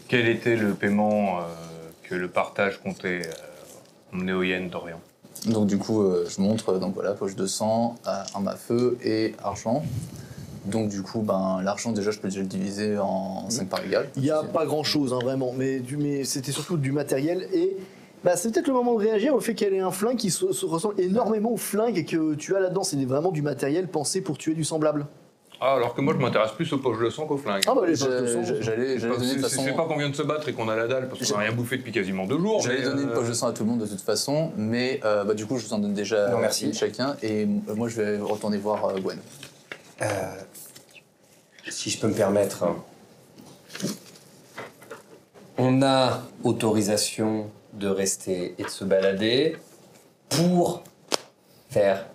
Quel était le paiement que le partage comptait emmener aux Yens d'Orient? Donc du coup, je montre, donc voilà, poche de sang, arme à feu et argent. Donc du coup, ben, l'argent déjà, je peux déjà le diviser en 5 parts égales. Il n'y a pas grand-chose, hein, vraiment. Mais c'était surtout du matériel et... Bah, c'est peut-être le moment de réagir au fait qu'elle ait un flingue qui se ressemble énormément au flingue que tu as là-dedans. C'est vraiment du matériel pensé pour tuer du semblable. Ah, alors que moi, je m'intéresse plus aux poches de sang qu'aux flingues. Ah bah les poches de sang. J'allais donner de toute façon... C'est pas qu'on vient de se battre et qu'on a la dalle parce qu'on n'a rien bouffé depuis quasiment 2 jours. J'allais mais, donner une poche de sang à tout le monde de toute façon, mais bah, du coup, je vous en donne déjà Non, merci. chacun. Et moi, je vais retourner voir Gwen. Si je peux me permettre, hein. On a autorisation de rester et de se balader pour faire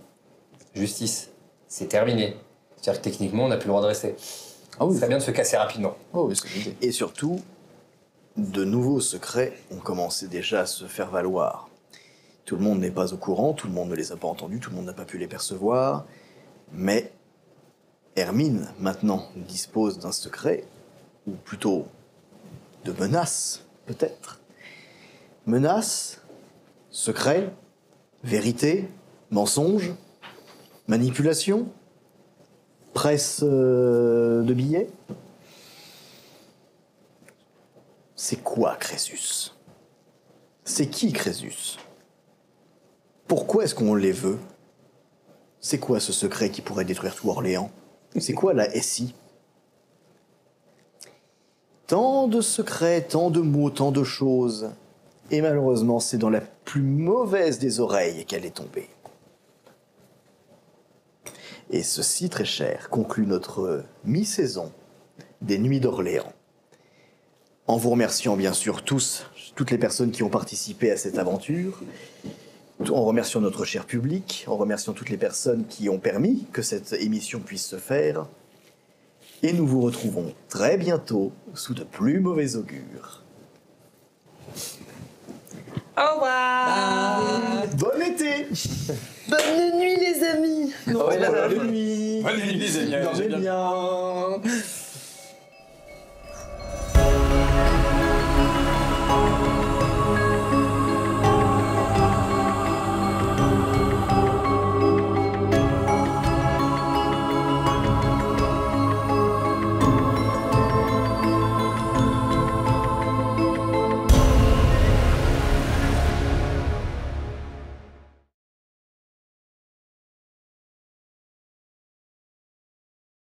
justice. C'est terminé. C'est-à-dire que techniquement, on n'a plus le droit de rester. Ah oui, Ça vient de se casser rapidement. oh, oui, c'est l'idée. Et surtout, de nouveaux secrets ont commencé déjà à se faire valoir. Tout le monde n'est pas au courant, tout le monde ne les a pas entendus, tout le monde n'a pas pu les percevoir. Mais Hermine, maintenant, dispose d'un secret, ou plutôt de menaces, peut-être. Menaces, secret, vérité, mensonge, manipulation, presse de billets. C'est quoi Crésus? C'est qui Crésus? Pourquoi est-ce qu'on les veut? C'est quoi ce secret qui pourrait détruire tout Orléans? C'est quoi la SI? Tant de secrets, tant de mots, tant de choses. Et malheureusement, c'est dans la plus mauvaise des oreilles qu'elle est tombée. Et ceci, très cher, conclut notre mi-saison des Nuits d'Orléans. En vous remerciant bien sûr toutes les personnes qui ont participé à cette aventure, en remerciant notre cher public, en remerciant toutes les personnes qui ont permis que cette émission puisse se faire. Et nous vous retrouvons très bientôt sous de plus mauvais augures. Au revoir. Bon été! Bonne nuit les amis. Bonne nuit. Bonne nuit, les amis. Dormez bien.